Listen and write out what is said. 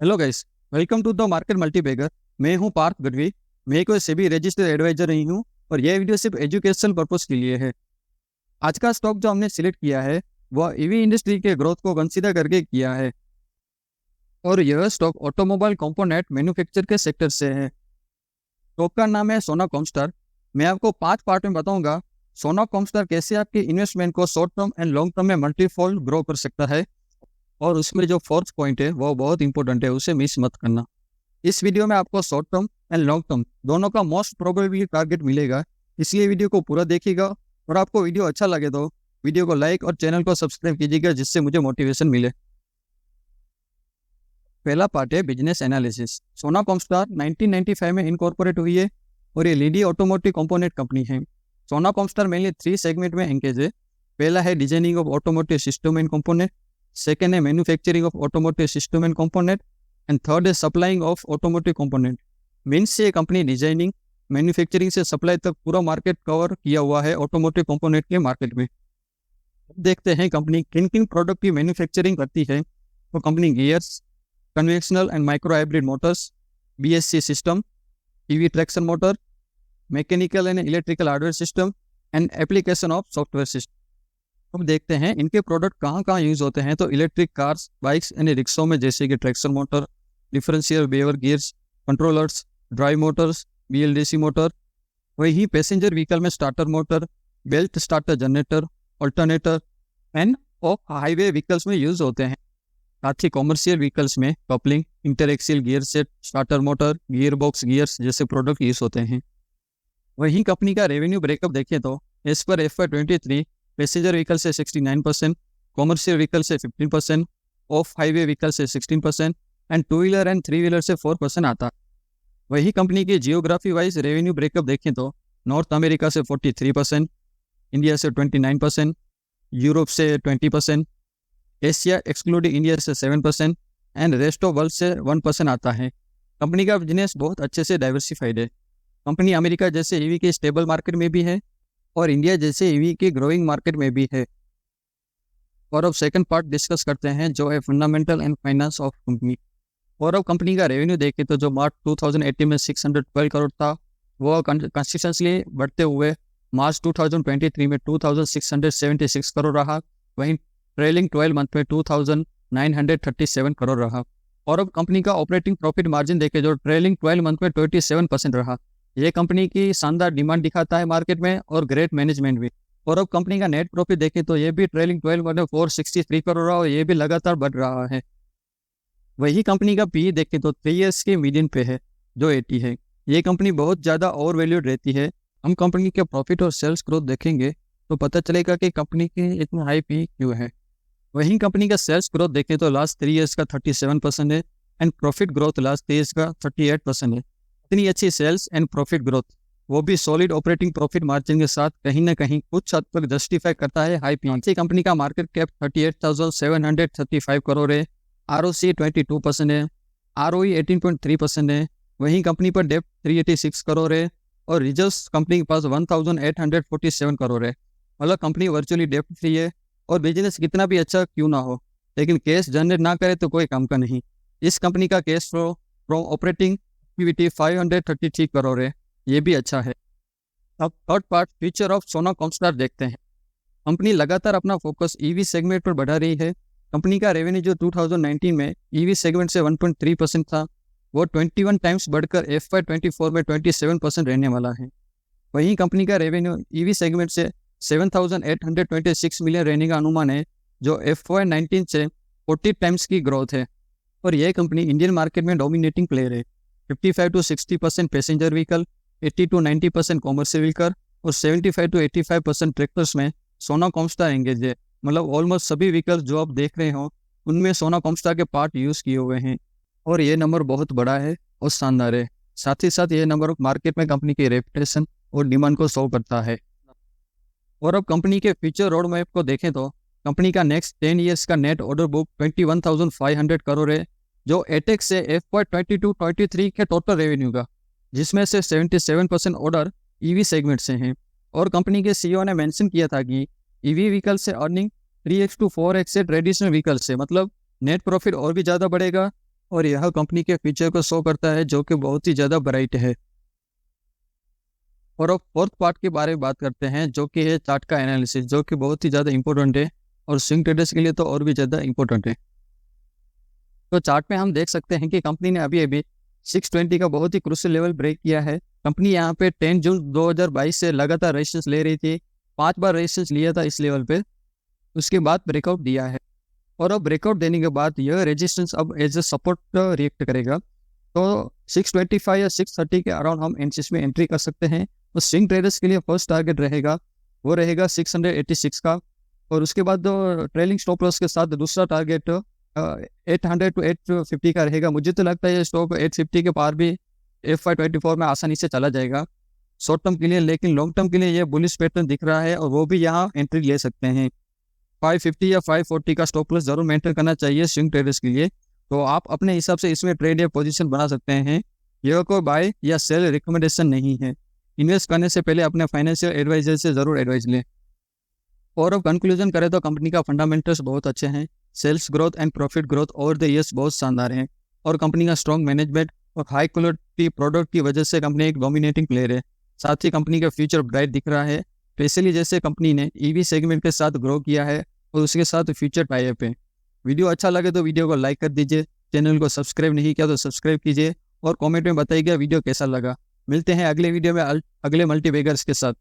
Hello guys. Welcome to the market multibagger. मैं हूं पार्थ गढ़वी। मैं कोई सेबी रजिस्टर्ड एडवाइजर नहीं हूं और यह वीडियो सिर्फ एजुकेशन पर्पस के लिए है। आज का स्टॉक जो हमने सिलेक्ट किया है वह ईवी इंडस्ट्री के ग्रोथ को कंसीडर करके किया है और यह स्टॉक ऑटोमोबाइल कंपोनेंट मैन्युफैक्चर के सेक्टर से है। स्टॉक का नाम है सोना कॉमस्टार। मैं आपको 5 पार्ट में बताऊंगा सोना कॉमस्टार कैसे आपके इन्वेस्टमेंट को short term and long term में मल्टीफोल्ड ग्रो कर सकता है। और उसमें जो फोर्थ पॉइंट है वो बहुत इंपॉर्टेंट है, उसे मिस मत करना। इस वीडियो में आपको short term and long term दोनों का मोस्ट प्रोबेबली टारगेट मिलेगा, इसलिए वीडियो को पूरा देखिएगा। और आपको वीडियो अच्छा लगे तो वीडियो को लाइक और चैनल को सब्सक्राइब कीजिएगा, जिससे मुझे मोटिवेशन मिले। पहला पार्ट है बिजनेस एनालिसिस। सोना कॉमस्टार 1995 में इनकॉर्पोरेट हुई है और ये लीडिंग ऑटोमोटिव कंपोनेंट कंपनी है। सोना कॉमस्टार मेनली 3 सेगमेंट में एंगेज है। पहला है designing of automotive system and component, second है manufacturing of automotive system and component and third है supplying of automotive component. Means से कंपनी डिजाइनिंग मैन्युफैक्चरिंग से सप्लाई तक पूरा मार्केट कवर किया हुआ है ऑटोमोटिव कंपोनेंट के मार्केट में। देखते हैं कंपनी किन किन प्रोडक्ट की मैन्युफैक्चरिंग करती है। तो company gears, conventional and micro hybrid Motors, BSc system, EV traction motor, mechanical and electrical hardware system and application of software system. अब देखते हैं इनके प्रोडक्ट कहाँ कहाँ यूज होते हैं। तो इलेक्ट्रिक कार्स, बाइक्स एंड रिक्शों में, जैसे कि traction motor, differential bevel gears, controllers, drive motors, BLDC motor. वही पैसेंजर व्हीकल में starter motor, belt starter generator, alternator and off highway vehicles में यूज होते हैं। साथ ही कॉमर्शियल व्हीकल्स में coupling, interaxial gear set, starter motor, gear box gears जैसे product use होते हैं। वहीं कंपनी का रेवेन्यू ब्रेकअप देखें तो as per FY23 passenger vehicle से 69%, कॉमर्शियल व्हीकल से 15%, ऑफ हाईवे व्हीकल से 16% एंड 2 व्हीलर एंड 3 व्हीलर से 4% आता। वही कंपनी की जियोग्राफी वाइज रेवेन्यू ब्रेकअप देखें तो नॉर्थ अमेरिका से 43%, इंडिया से 29%, यूरोप से 20%, एशिया एक्सक्लूडिंग इंडिया से 7% एंड रेस्ट ऑफ वर्ल्ड से 1% आता है। कंपनी का बिजनेस बहुत अच्छे से डाइवर्सिफाइड है। कंपनी अमेरिका जैसे ईवी के स्टेबल मार्केट में भी है और इंडिया जैसे ईवी के ग्रोइंग मार्केट में भी है। और अब सेकंड पार्ट डिस्कस करते हैं, जो है fundamental and finance of company. और अब कंपनी का रेवेन्यू देखें तो जो मार्च 2018 में 612 करोड़ था, वो कंसिस्टेंटली बढ़ते हुए मार्च 2023 में 2676 करोड़ रहा। वहीं ट्रेलिंग 12 मंथ में 2937 करोड़ रहा। और अब कंपनी का ऑपरेटिंग प्रॉफिट मार्जिन देखें जो ट्रेलिंग 12 मंथ में 27% रहा। ये कंपनी की शानदार डिमांड दिखाता है मार्केट में और ग्रेट मैनेजमेंट भी। और अब कंपनी का नेट प्रॉफिट देखें तो ये भी ट्रेलिंग 12 मंथ में 463 करोड़ रहा और ये भी लगातार बढ़ रहा है। वही कंपनी का पी देखें तो 3 ईयर्स के मीडियन पे है जो 80 है। ये कंपनी बहुत ज़्यादा ओवर वैल्यूड रहती है। हम कंपनी के प्रॉफिट और सेल्स ग्रोथ देखेंगे तो पता चलेगा कि कंपनी की इतना हाई पी क्यों है। वहीं कंपनी का सेल्स ग्रोथ देखें तो लास्ट 3 ईयर्स का 37% है and profit growth last 3 years का 38% है। इतनी अच्छी सेल्स एंड प्रॉफिट ग्रोथ, वो भी सॉलिड ऑपरेटिंग प्रॉफिट मार्जिन के साथ, कहीं ना कहीं कुछ हद तक जस्टिफाई करता है हाई पी। कंपनी का मार्केट कैप 38,735 करोड़ है, ROC 22% है, ROE 18.3% है। वहीं कंपनी पर डेप्ट 386 करोड़ है और रिजर्व्स कंपनी के पास 1847 करोड़ है। मतलब कंपनी वर्चुअली डेप्ट फ्री है। और बिजनेस कितना भी अच्छा क्यों ना हो, लेकिन कैश जनरेट ना करे तो कोई काम का नहीं। इस कंपनी का cash flow from operating activity 533 crore है, ये भी अच्छा है। अब थर्ड पार्ट फ्यूचर ऑफ सोना कॉमस्टार देखते हैं। कंपनी लगातार अपना फोकस ईवी सेगमेंट पर बढ़ा रही है। कंपनी का रेवेन्यू जो 2019 में ईवी सेगमेंट से 1.3% था, वो 21 टाइम्स बढ़कर FY24 में 27% रहने वाला है। वहीं कंपनी का रेवेन्यू ईवी सेगमेंट से 7,826 मिलियन रहने का अनुमान है, जो FY19 से 40 टाइम्स की ग्रोथ है। और यह कंपनी इंडियन मार्केट में डोमिनेटिंग प्लेयर है। 55 to 60% passenger vehicle, 80 to 90% commercial vehicle और 75 to 85% ट्रैक्टर्स में सोना कॉमस्टार एंगेज है। मतलब ऑलमोस्ट सभी व्हीकल जो आप देख रहे हो उनमें सोना कॉमस्टार के पार्ट यूज़ किए हुए हैं। और ये नंबर बहुत बड़ा है और शानदार है। साथ ही साथ ये नंबर मार्केट में कंपनी की रेपुटेशन और डिमांड को शो करता है। और अब कंपनी के फ्यूचर रोड मैप को देखें तो कंपनी का नेक्स्ट 10 ईयर्स का नेट ऑर्डर बुक 21,500 करोड़ है, जो एटेक से FY22-23 के टोटल रेवेन्यू का, जिसमें से 77% ऑर्डर ईवी सेगमेंट से हैं। और कंपनी के CEO ने मेंशन किया था कि ईवी व्हीकल से अर्निंग 3x to 4x से ट्रेडिशनल व्हीकल से, मतलब नेट प्रॉफिट और भी ज़्यादा बढ़ेगा और यह कंपनी के फ्यूचर को शो करता है जो कि बहुत ही ज़्यादा ब्राइट है। और अब फोर्थ पार्ट के बारे में बात करते हैं जो कि है चार्ट का एनालिसिस, जो कि बहुत ही ज़्यादा इंपॉर्टेंट है और स्विंग ट्रेडर्स के लिए तो और भी ज़्यादा इंपॉर्टेंट है। तो चार्ट में हम देख सकते हैं कि कंपनी ने अभी अभी 620 का बहुत ही क्रूशियल लेवल ब्रेक किया है। कंपनी यहाँ पे 10 जून 2022 से लगातार रेजिस्टेंस ले रही थी, 5 बार रेजिस्टेंस लिया था इस लेवल पे, उसके बाद ब्रेकआउट दिया है। और अब ब्रेकआउट देने के बाद यह रेजिस्टेंस अब एज ए सपोर्ट रिएक्ट करेगा। तो 625 या 630 के अराउंड हम एनसीएस में एंट्री कर सकते हैं। तो स्विंग ट्रेडर्स के लिए फर्स्ट टारगेट रहेगा वो रहेगा 686 का, और उसके बाद ट्रेलिंग स्टॉप लॉस के साथ दूसरा टारगेट 800 to 850 का रहेगा। मुझे तो लगता है ये स्टॉक 850 के पार भी FY24 में आसानी से चला जाएगा शॉर्ट टर्म के लिए, लेकिन लॉन्ग टर्म के लिए ये बुलिश पैटर्न दिख रहा है और वो भी यहाँ एंट्री ले सकते हैं। 550 या 540 का स्टॉप लॉस जरूर मेंटेन करना चाहिए स्विंग ट्रेडर्स के लिए। तो आप अपने हिसाब से इसमें ट्रेड या पोजीशन बना सकते हैं। यह कोई बाय या सेल रिकमेंडेशन नहीं है। इन्वेस्ट करने से पहले अपने फाइनेंशियल एडवाइजर से ज़रूर एडवाइस लें। और अब कंक्लूजन करें तो कंपनी का फंडामेंटल्स बहुत अच्छे हैं। Sales growth and profit growth over the years बहुत शानदार हैं, और कंपनी का स्ट्रॉन्ग मैनेजमेंट और हाई क्वालिटी प्रोडक्ट की वजह से कंपनी एक डोमिनेटिंग प्लेयर है। साथ ही कंपनी का फ्यूचर ब्राइट दिख रहा है, स्पेशली जैसे कंपनी ने ईवी सेगमेंट के साथ ग्रो किया है और उसके साथ फ्यूचर टाइप है। वीडियो अच्छा लगे तो वीडियो को लाइक कर दीजिए, चैनल को सब्सक्राइब नहीं किया तो सब्सक्राइब कीजिए और कमेंट में बताइएगा वीडियो कैसा लगा। मिलते हैं अगले वीडियो में अगले मल्टीबैगर्स के साथ।